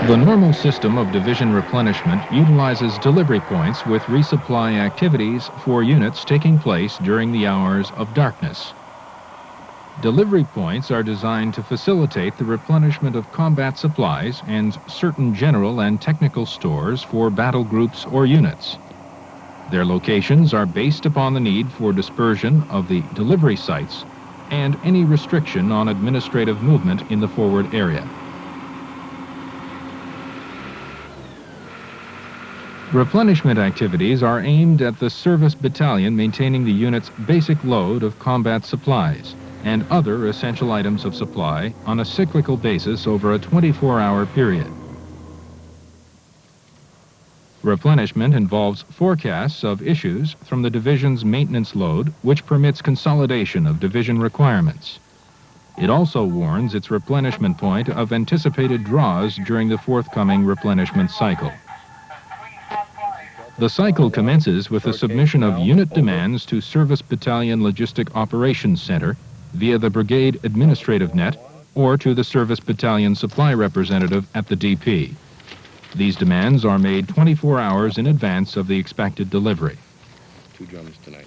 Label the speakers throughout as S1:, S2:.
S1: The normal system of division replenishment utilizes delivery points with resupply activities for units taking place during the hours of darkness. Delivery points are designed to facilitate the replenishment of combat supplies and certain general and technical stores for battle groups or units. Their locations are based upon the need for dispersion of the delivery sites and any restriction on administrative movement in the forward area. Replenishment activities are aimed at the service battalion maintaining the unit's basic load of combat supplies and other essential items of supply on a cyclical basis over a 24-hour period. Replenishment involves forecasts of issues from the division's maintenance load, which permits consolidation of division requirements. It also warns its replenishment point of anticipated draws during the forthcoming replenishment cycle. The cycle commences with the submission of unit demands to Service Battalion Logistic Operations Center via the Brigade Administrative Net or to the Service Battalion Supply Representative at the DP. These demands are made 24 hours in advance of the expected delivery.
S2: 2 drums tonight.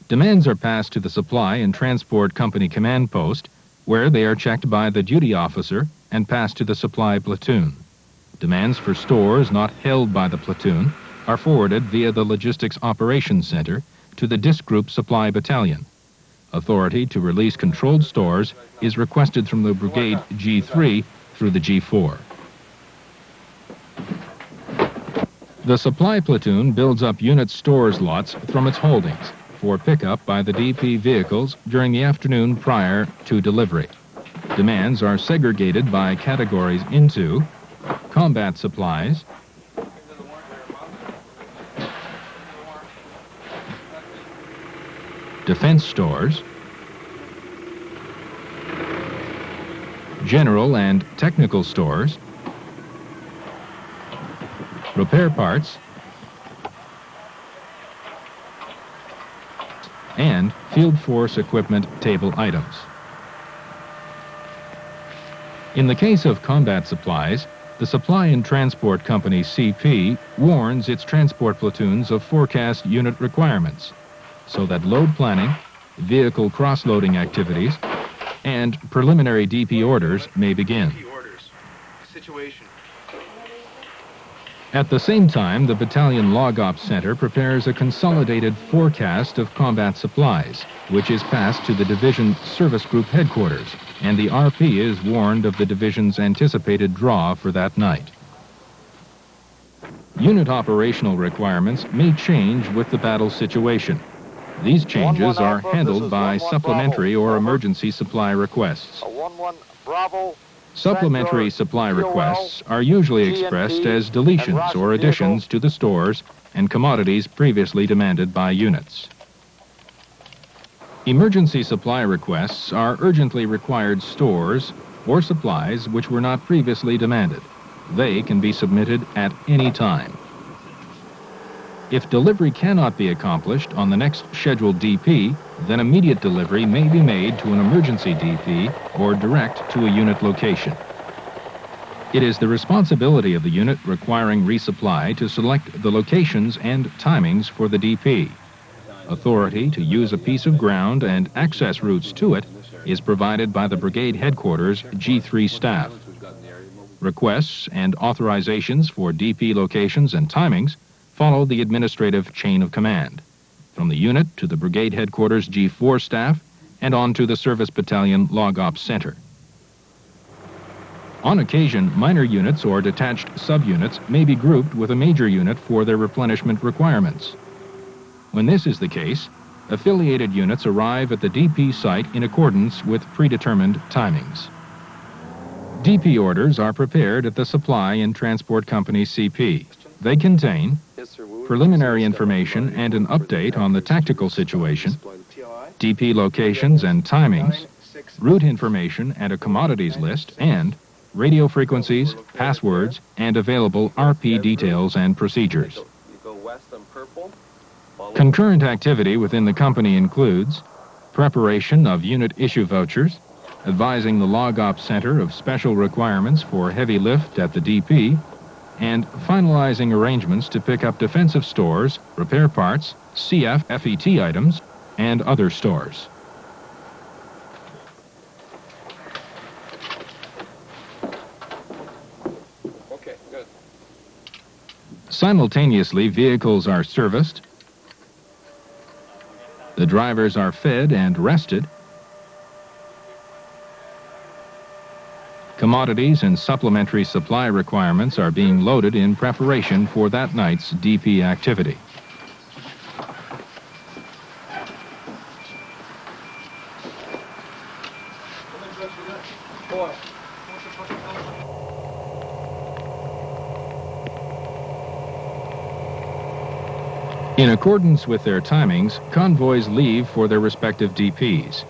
S1: Demands are passed to the Supply and Transport Company Command Post, where they are checked by the duty officer and passed to the Supply Platoon. Demands for stores not held by the platoon are forwarded via the Logistics Operations Center to the Disc Group Supply Battalion. Authority to release controlled stores is requested from the Brigade G3 through the G4. The Supply Platoon builds up unit stores lots from its holdings for pickup by the DP vehicles during the afternoon prior to delivery. Demands are segregated by categories into combat supplies, defense stores, general and technical stores, repair parts, and field force equipment table items. In the case of combat supplies, the Supply and Transport Company CP warns its transport platoons of forecast unit requirements, so that load planning, vehicle cross-loading activities, and preliminary DP orders may begin. At the same time, the Battalion Log Ops Center prepares a consolidated forecast of combat supplies, which is passed to the Division Service Group Headquarters, and the RP is warned of the Division's anticipated draw for that night. Unit operational requirements may change with the battle situation. These changes are handled by supplementary or emergency supply requests. Supplementary supply requests are usually expressed as deletions or additions to the stores and commodities previously demanded by units. Emergency supply requests are urgently required stores or supplies which were not previously demanded. They can be submitted at any time. If delivery cannot be accomplished on the next scheduled DP, then immediate delivery may be made to an emergency DP or direct to a unit location. It is the responsibility of the unit requiring resupply to select the locations and timings for the DP. Authority to use a piece of ground and access routes to it is provided by the Brigade Headquarters G3 staff. Requests and authorizations for DP locations and timings follow the administrative chain of command, from the unit to the Brigade Headquarters G4 staff and on to the Service Battalion Log Ops Center. On occasion, minor units or detached subunits may be grouped with a major unit for their replenishment requirements. When this is the case, affiliated units arrive at the DP site in accordance with predetermined timings. DP orders are prepared at the Supply and Transport Company CP. They contain preliminary information and an update on the tactical situation, DP locations and timings, route information and a commodities list, and radio frequencies, passwords, and available RP details and procedures. Concurrent activity within the company includes preparation of unit issue vouchers, advising the Log Ops Center of special requirements for heavy lift at the DP, and finalizing arrangements to pick up defensive stores, repair parts, CF FET items, and other stores.
S2: Okay, good.
S1: Simultaneously, vehicles are serviced, the drivers are fed and rested, commodities and supplementary supply requirements are being loaded in preparation for that night's DP activity. In accordance with their timings, convoys leave for their respective DPs.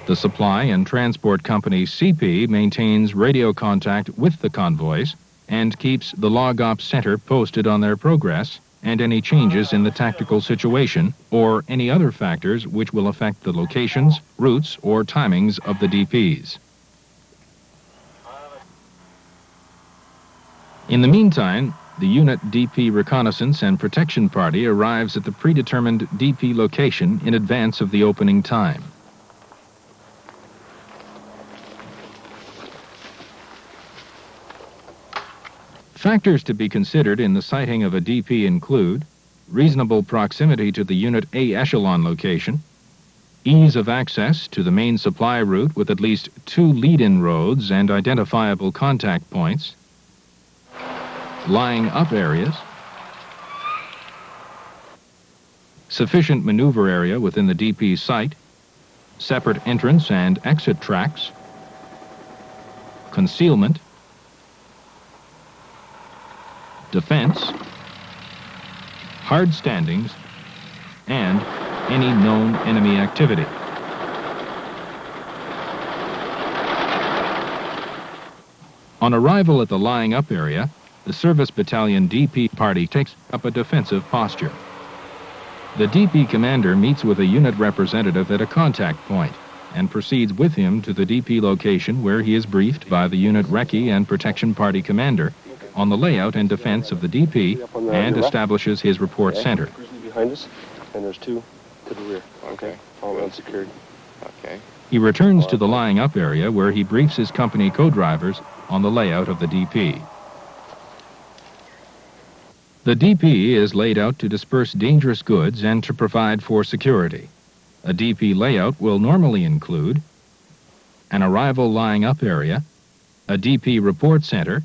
S1: The Supply and Transport Company CP maintains radio contact with the convoys and keeps the Log Ops Center posted on their progress and any changes in the tactical situation or any other factors which will affect the locations, routes, or timings of the DPs. In the meantime, the unit DP Reconnaissance and Protection Party arrives at the predetermined DP location in advance of the opening time. Factors to be considered in the sighting of a DP include reasonable proximity to the Unit A echelon location, ease of access to the main supply route with at least 2 lead-in roads and identifiable contact points, lying up areas, sufficient maneuver area within the DP site, separate entrance and exit tracks, concealment, defense, hard standings, and any known enemy activity. On arrival at the lying up area, the Service Battalion DP party takes up a defensive posture. The DP commander meets with a unit representative at a contact point and proceeds with him to the DP location where he is briefed by the unit Recce and Protection Party commander on the layout and defense of the DP and establishes his report center.
S3: Behind us, and there's 2 to the rear.
S2: Okay.
S3: All unsecured.
S2: Okay.
S1: He returns to the lying up area where he briefs his company co-drivers on the layout of the DP. The DP is laid out to disperse dangerous goods and to provide for security. A DP layout will normally include an arrival lying up area, a DP report center,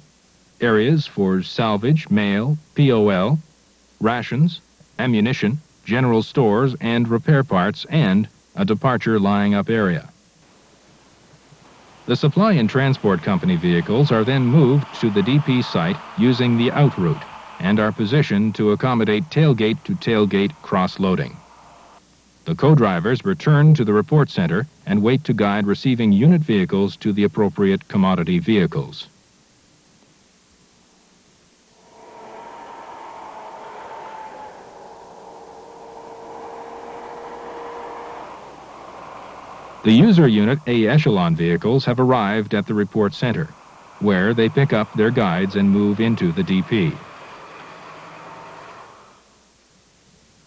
S1: areas for salvage, mail, POL, rations, ammunition, general stores and repair parts, and a departure lying up area. The Supply and Transport Company vehicles are then moved to the DP site using the out route and are positioned to accommodate tailgate-to-tailgate cross-loading. The co-drivers return to the report center and wait to guide receiving unit vehicles to the appropriate commodity vehicles. The user unit A echelon vehicles have arrived at the report center, where they pick up their guides and move into the DP.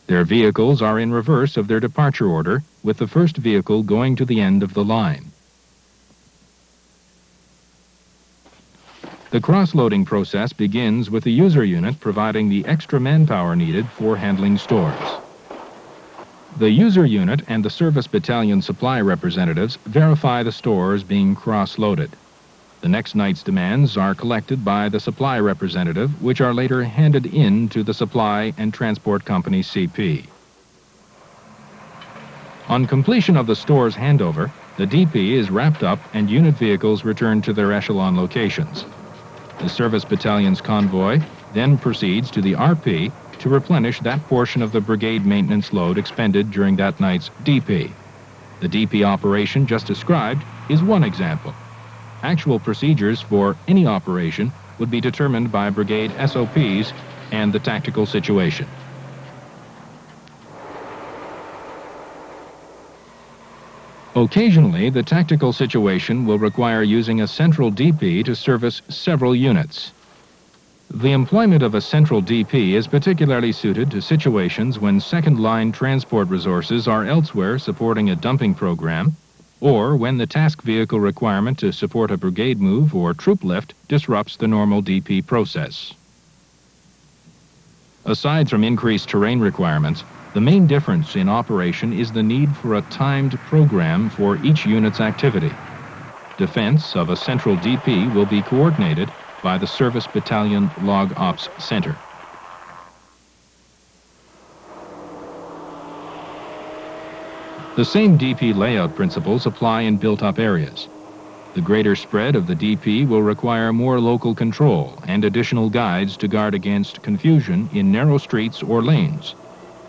S1: Their vehicles are in reverse of their departure order, with the first vehicle going to the end of the line. The cross-loading process begins with the user unit providing the extra manpower needed for handling stores. The user unit and the Service Battalion supply representatives verify the stores being cross-loaded. The next night's demands are collected by the supply representative, which are later handed in to the Supply and Transport Company CP. On completion of the store's handover, the DP is wrapped up and unit vehicles return to their echelon locations. The Service Battalion's convoy then proceeds to the RP to replenish that portion of the brigade maintenance load expended during that night's DP. The DP operation just described is one example. Actual procedures for any operation would be determined by brigade SOPs and the tactical situation. Occasionally, the tactical situation will require using a central DP to service several units. The employment of a central DP is particularly suited to situations when second-line transport resources are elsewhere supporting a dumping program, or when the task vehicle requirement to support a brigade move or troop lift disrupts the normal DP process. Aside from increased terrain requirements, the main difference in operation is the need for a timed program for each unit's activity. Defense of a central DP will be coordinated by the Service Battalion Log Ops Center. The same DP layout principles apply in built-up areas. The greater spread of the DP will require more local control and additional guides to guard against confusion in narrow streets or lanes.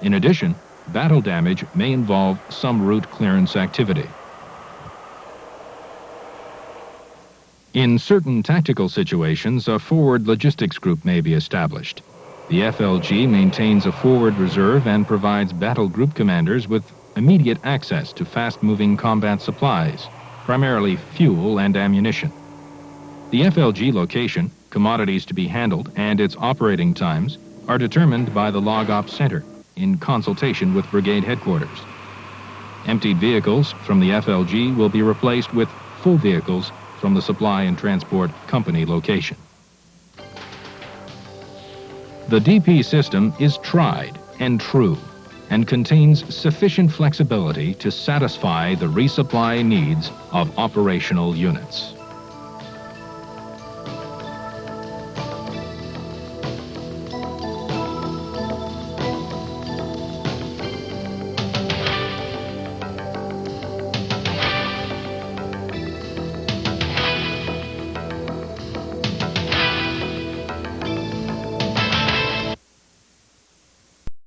S1: In addition, battle damage may involve some route clearance activity. In certain tactical situations, a forward logistics group may be established. The FLG maintains a forward reserve and provides battle group commanders with immediate access to fast-moving combat supplies, primarily fuel and ammunition. The FLG location, commodities to be handled, and its operating times are determined by the Log Ops Center in consultation with brigade headquarters. Emptied vehicles from the FLG will be replaced with full vehicles from the Supply and Transport Company location. The DP system is tried and true and contains sufficient flexibility to satisfy the resupply needs of operational units.